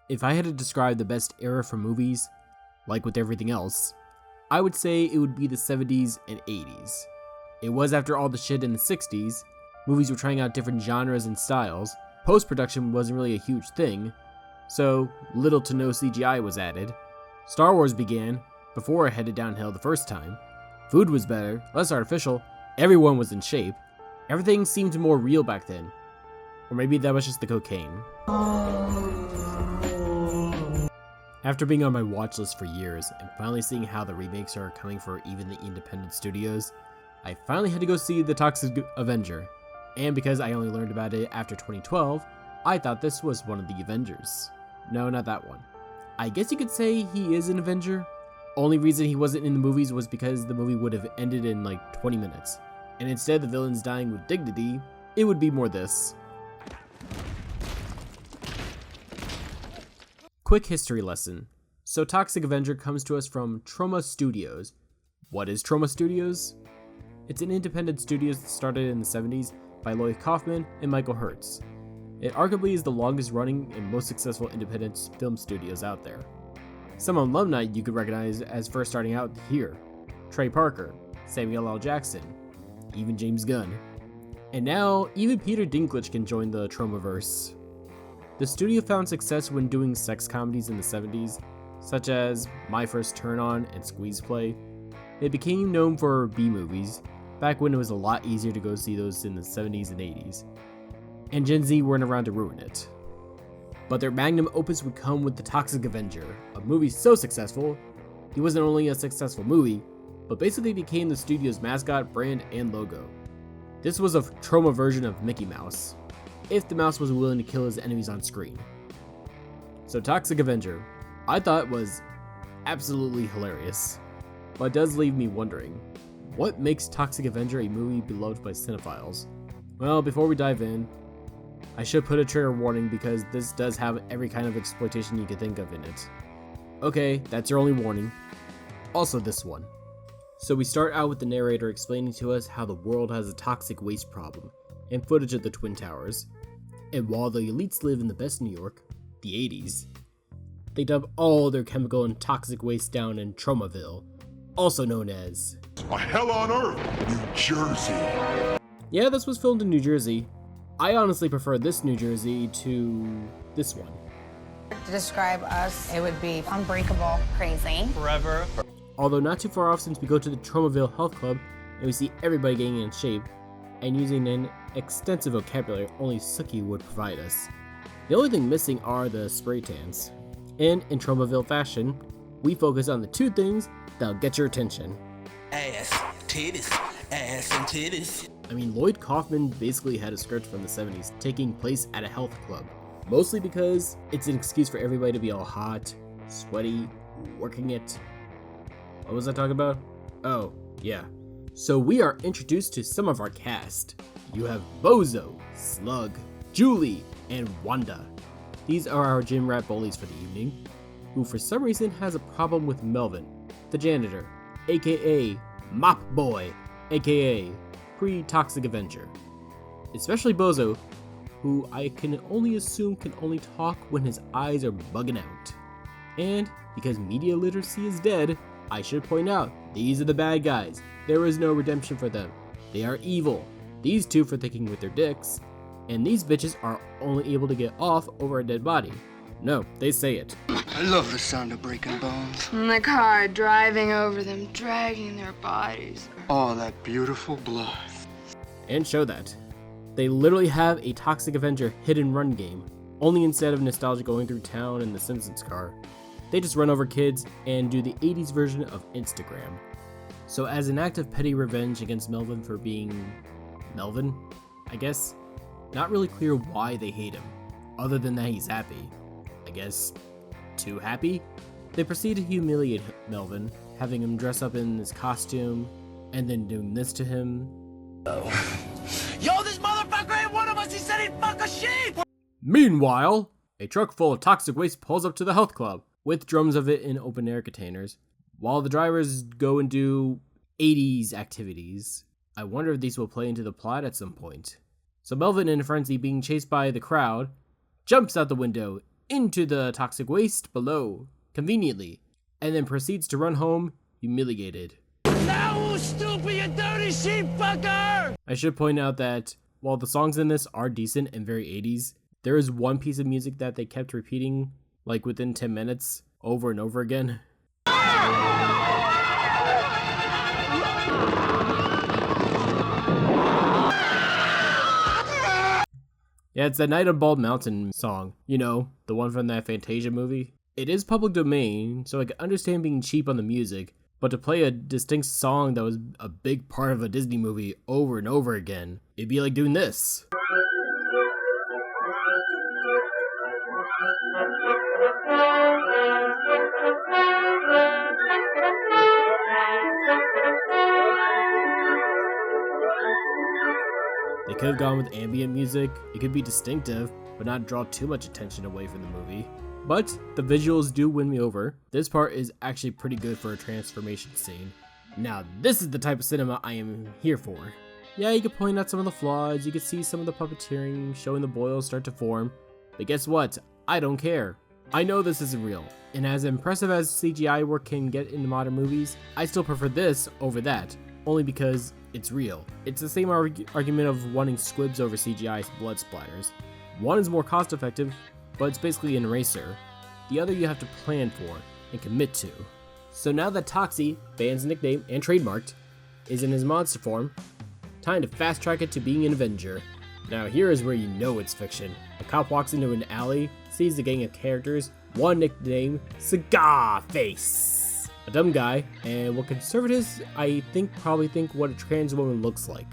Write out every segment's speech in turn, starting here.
If I had to describe the best era for movies, like with everything else, I would say it would be the 70s and 80s. It was after all the shit in the 60s, movies were trying out different genres and styles, post-production wasn't really a huge thing, so little to no CGI was added. Star Wars began, before it headed downhill the first time. Food was better, less artificial, everyone was in shape. Everything seemed more real back then. Or maybe that was just the cocaine. After being on my watch list for years, and finally seeing how the remakes are coming for even the independent studios, I finally had to go see the Toxic Avenger. And because I only learned about it after 2012, I thought this was one of the Avengers. No, not that one. I guess you could say he is an Avenger. Only reason he wasn't in the movies was because the movie would have ended in like 20 minutes. And instead of the villains dying with dignity, it would be more this. Quick history lesson. So Toxic Avenger comes to us from Troma Studios. What is Troma Studios? It's an independent studio that started in the 70s by Lloyd Kaufman and Michael Hertz. It arguably is the longest running and most successful independent film studios out there. Some alumni you could recognize as first starting out here: Trey Parker, Samuel L. Jackson, even James Gunn. And now, even Peter Dinklage can join the Tromaverse. The studio found success when doing sex comedies in the 70s, such as My First Turn On and Squeeze Play. They became known for B-movies, back when it was a lot easier to go see those in the 70s and 80s. And Gen Z weren't around to ruin it. But their magnum opus would come with the Toxic Avenger, a movie so successful, he wasn't only a successful movie, but basically became the studio's mascot, brand, and logo. This was a Troma version of Mickey Mouse, if the mouse was willing to kill his enemies on screen. So Toxic Avenger, I thought was absolutely hilarious, but it does leave me wondering, what makes Toxic Avenger a movie beloved by cinephiles? Well, before we dive in, I should put a trigger warning because this does have every kind of exploitation you could think of in it. Okay, that's your only warning. Also this one. So we start out with the narrator explaining to us how the world has a toxic waste problem, and footage of the Twin Towers. And while the elites live in the best New York, the 80s, they dump all their chemical and toxic waste down in Tromaville, also known as a hell on earth, New Jersey. Yeah, this was filmed in New Jersey. I honestly prefer this New Jersey to this one. To describe us, it would be unbreakable, crazy, forever. Although not too far off, since we go to the Tromaville Health Club and we see everybody getting in shape and using an extensive vocabulary only Sookie would provide us. The only thing missing are the spray tans. And in Tromaville fashion, we focus on the two things that'll get your attention. Ass, titties, ass and titties. I mean, Lloyd Kaufman basically had a script from the 70s taking place at a health club. Mostly because it's an excuse for everybody to be all hot, sweaty, working it. What was I talking about? Oh, yeah. So we are introduced to some of our cast. You have Bozo, Slug, Julie, and Wanda. These are our gym rat bullies for the evening, who for some reason has a problem with Melvin, the janitor, aka Mop Boy, aka pre-Toxic Avenger. Especially Bozo, who I can only assume can only talk when his eyes are bugging out. And because media literacy is dead, I should point out, these are the bad guys. There is no redemption for them. They are evil. These two for thinking with their dicks. And these bitches are only able to get off over a dead body. No, they say it. I love the sound of breaking bones. And the car driving over them, dragging their bodies. Oh, that beautiful blood. And show that. They literally have a Toxic Avenger hit and run game. Only instead of nostalgia going through town in the Simpsons car, they just run over kids and do the 80s version of Instagram. So as an act of petty revenge against Melvin for being Melvin, I guess, not really clear why they hate him, other than that he's happy. I guess, too happy? They proceed to humiliate Melvin, having him dress up in his costume, and then doing this to him. Yo, this motherfucker ain't one of us, he said he'd fuck a sheep! Meanwhile, a truck full of toxic waste pulls up to the health club, with drums of it in open air containers, while the drivers go and do 80s activities. I wonder if these will play into the plot at some point. So Melvin, in a frenzy being chased by the crowd, jumps out the window into the toxic waste below, conveniently, and then proceeds to run home, humiliated. Now who's stupid, you dirty sheep fucker? I should point out that while the songs in this are decent and very 80s, there is one piece of music that they kept repeating, like within 10 minutes, over and over again. Yeah, it's that Night on Bald Mountain song. You know, the one from that Fantasia movie. It is public domain, so I can understand being cheap on the music, but to play a distinct song that was a big part of a Disney movie over and over again, it'd be like doing this. They could have gone with ambient music. It could be distinctive, but not draw too much attention away from the movie. But the visuals do win me over. This part is actually pretty good for a transformation scene. Now this is the type of cinema I am here for. Yeah, you could point out some of the flaws, you could see some of the puppeteering showing the boils start to form, but guess what? I don't care. I know this isn't real, and as impressive as CGI work can get in modern movies, I still prefer this over that, only because it's real. It's the same argument of wanting squibs over CGI blood splatters. One is more cost effective, but it's basically an eraser. The other you have to plan for and commit to. So now that Toxie, band's nickname and trademarked, is in his monster form, time to fast track it to being an Avenger. Now here is where you know it's fiction. A cop walks into an alley, sees the gang of characters, one nicknamed Cigar Face. A dumb guy, and what conservatives probably think what a trans woman looks like.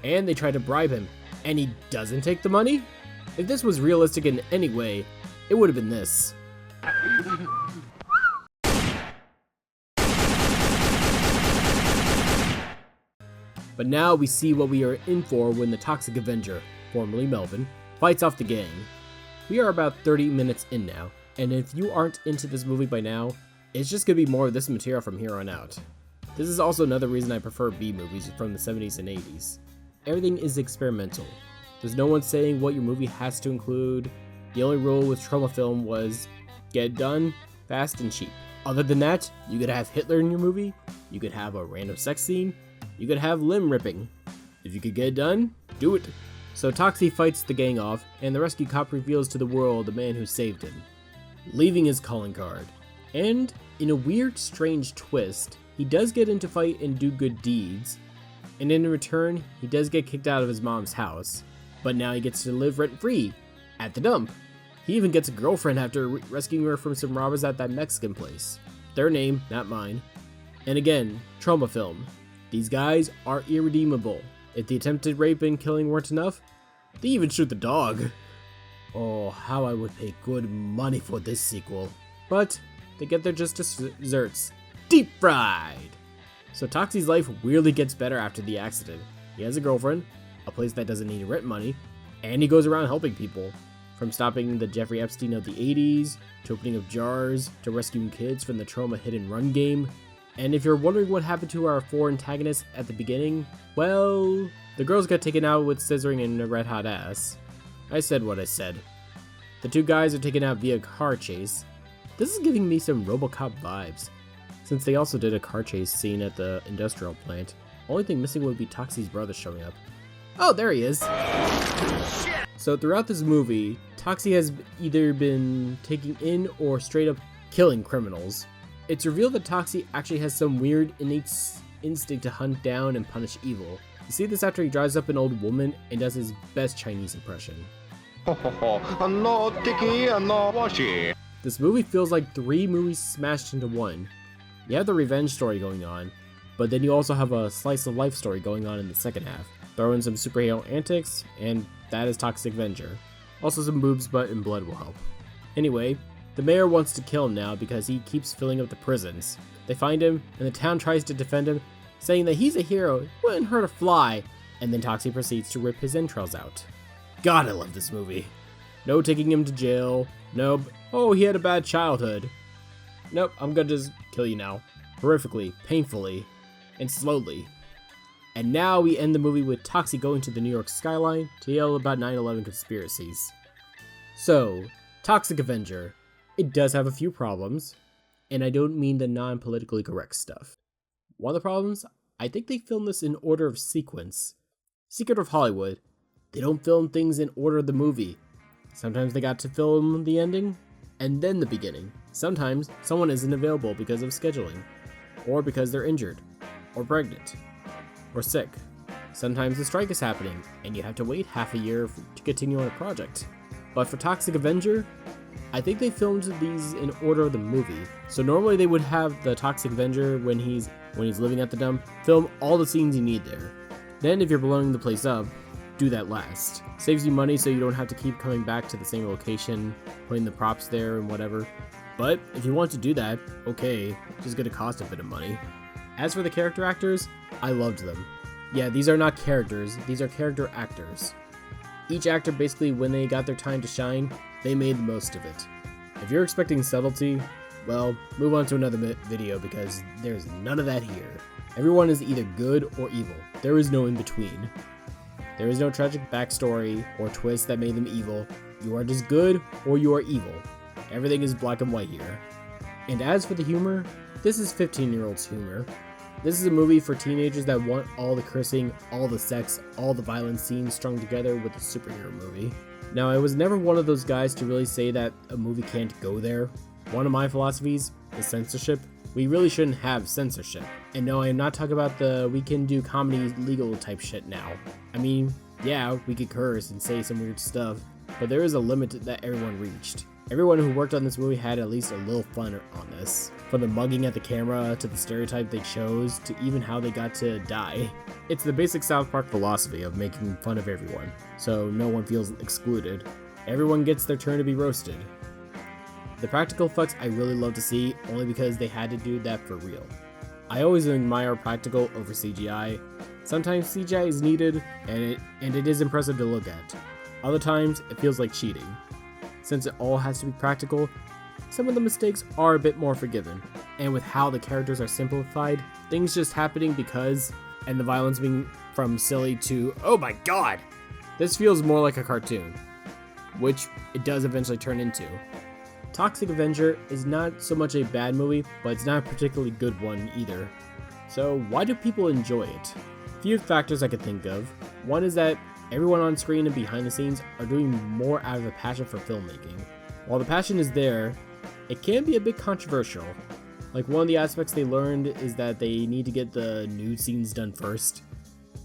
And they try to bribe him, and he doesn't take the money? If this was realistic in any way, it would have been this. But now we see what we are in for when the Toxic Avenger, formerly Melvin, fights off the gang. We are about 30 minutes in now, and if you aren't into this movie by now, it's just gonna be more of this material from here on out. This is also another reason I prefer B movies from the 70s and 80s. Everything is experimental. There's no one saying what your movie has to include. The only rule with Troma film was get it done, fast and cheap. Other than that, you could have Hitler in your movie, you could have a random sex scene, you could have limb ripping. If you could get it done, do it. So Toxie fights the gang off, and the rescue cop reveals to the world the man who saved him, leaving his calling card. And in a weird, strange twist, he does get into fight and do good deeds, and in return, he does get kicked out of his mom's house, but now he gets to live rent-free at the dump. He even gets a girlfriend after rescuing her from some robbers at that Mexican place. Their name, not mine. And again, Troma film. These guys are irredeemable. If the attempted rape and killing weren't enough, they even shoot the dog. Oh, how I would pay good money for this sequel. But they get their just desserts. Deep fried! So Toxie's life weirdly gets better after the accident. He has a girlfriend, a place that doesn't need rent money, and he goes around helping people. From stopping the Jeffrey Epstein of the 80s, to opening up jars, to rescuing kids from the Troma hit and run game. And if you're wondering what happened to our four antagonists at the beginning, well, the girls got taken out with scissoring and a red hot ass. I said what I said. The two guys are taken out via car chase. This is giving me some RoboCop vibes, since they also did a car chase scene at the industrial plant. Only thing missing would be Toxie's brother showing up. Oh, there he is! So throughout this movie, Toxie has either been taking in or straight up killing criminals. It's revealed that Toxie actually has some weird innate instinct to hunt down and punish evil. You see this after he drives up an old woman and does his best Chinese impression. No tiki, no washi. This movie feels like 3 movies smashed into one. You have the revenge story going on, but then you also have a slice of life story going on in the second half. Throw in some superhero antics, and that is Toxic Avenger. Also some boobs, butt, and blood will help. Anyway, the mayor wants to kill him now because he keeps filling up the prisons. They find him, and the town tries to defend him, saying that he's a hero, wouldn't hurt a fly, and then Toxie proceeds to rip his entrails out. God, I love this movie. No taking him to jail. Nope. Oh, he had a bad childhood. Nope, I'm gonna just kill you now. Horrifically, painfully, and slowly. And now we end the movie with Toxie going to the New York skyline to yell about 9/11 conspiracies. So, Toxic Avenger. It does have a few problems, and I don't mean the non-politically correct stuff. One of the problems, I think they filmed this in order of sequence. Secret of Hollywood, they don't film things in order of the movie. Sometimes they got to film the ending, and then the beginning. Sometimes someone isn't available because of scheduling, or because they're injured, or pregnant, or sick. Sometimes the strike is happening, and you have to wait half a year to continue on a project. But for Toxic Avenger, I think they filmed these in order of the movie. So normally they would have the Toxic Avenger when he's living at the dump, film all the scenes you need there. Then if you're blowing the place up, do that last. Saves you money so you don't have to keep coming back to the same location, putting the props there and whatever. But if you want to do that, okay, just gonna cost a bit of money. As for the character actors, I loved them. Yeah, these are not characters, these are character actors. Each actor basically, when they got their time to shine, they made the most of it. If you're expecting subtlety, well, move on to another video because there's none of that here. Everyone is either good or evil. There is no in between. There is no tragic backstory or twist that made them evil. You are just good or you are evil. Everything is black and white here. And as for the humor, this is 15-year-olds humor. This is a movie for teenagers that want all the cursing, all the sex, all the violent scenes strung together with a superhero movie. Now, I was never one of those guys to really say that a movie can't go there. One of my philosophies is censorship. We really shouldn't have censorship. And no, I am not talking about the we can do comedy legal type shit now. I mean, yeah, we could curse and say some weird stuff, but there is a limit that everyone reached. Everyone who worked on this movie had at least a little fun on this. From the mugging at the camera, to the stereotype they chose, to even how they got to die. It's the basic South Park philosophy of making fun of everyone, so no one feels excluded. Everyone gets their turn to be roasted. The practical effects I really love to see, only because they had to do that for real. I always admire practical over CGI. Sometimes CGI is needed, and it is impressive to look at. Other times, it feels like cheating. Since it all has to be practical, some of the mistakes are a bit more forgiven. And with how the characters are simplified, things just happening because, and the violence being from silly to, oh my god! This feels more like a cartoon, which it does eventually turn into. Toxic Avenger is not so much a bad movie, but it's not a particularly good one either. So why do people enjoy it? Few factors I could think of. One is that everyone on screen and behind the scenes are doing more out of a passion for filmmaking. While the passion is there, it can be a bit controversial. Like, one of the aspects they learned is that they need to get the nude scenes done first.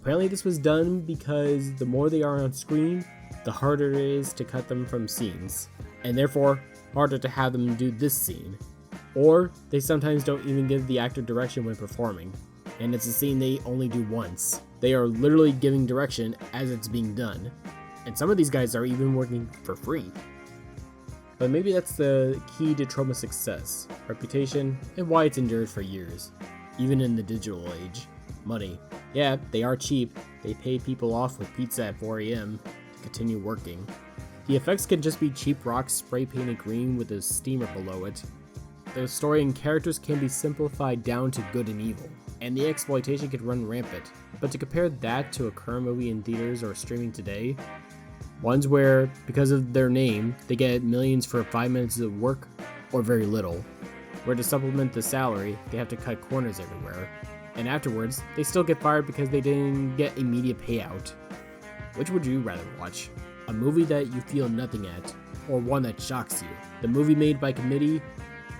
Apparently this was done because the more they are on screen, the harder it is to cut them from scenes, and therefore harder to have them do this scene. Or they sometimes don't even give the actor direction when performing, and it's a scene they only do once. They are literally giving direction as it's being done, and some of these guys are even working for free. But maybe that's the key to Troma's success, reputation, and why it's endured for years, even in the digital age. Money. Yeah, they are cheap. They pay people off with pizza at 4 AM to continue working. The effects can just be cheap rocks spray painted green with a steamer below it. The story and characters can be simplified down to good and evil, and the exploitation can run rampant. But to compare that to a current movie in theaters or streaming today, ones where, because of their name, they get millions for 5 minutes of work or very little, where to supplement the salary, they have to cut corners everywhere, and afterwards, they still get fired because they didn't get immediate payout. Which would you rather watch? A movie that you feel nothing at, or one that shocks you? The movie made by committee,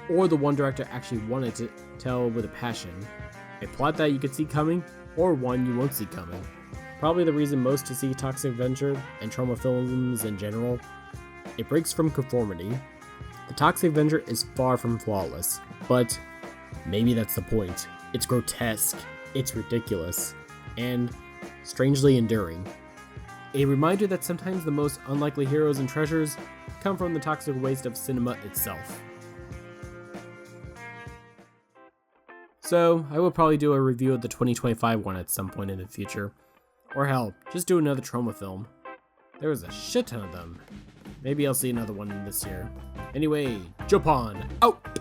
or the one director actually wanted to tell with a passion? A plot that you could see coming, or one you won't see coming? Probably the reason most to see Toxic Avenger and Troma films in general. It breaks from conformity. The Toxic Avenger is far from flawless, but maybe that's the point. It's grotesque, it's ridiculous, and strangely enduring. A reminder that sometimes the most unlikely heroes and treasures come from the toxic waste of cinema itself. So, I will probably do a review of the 2025 one at some point in the future. Or hell, just do another Troma film. There was a shit ton of them. Maybe I'll see another one this year. Anyway, Japan, out!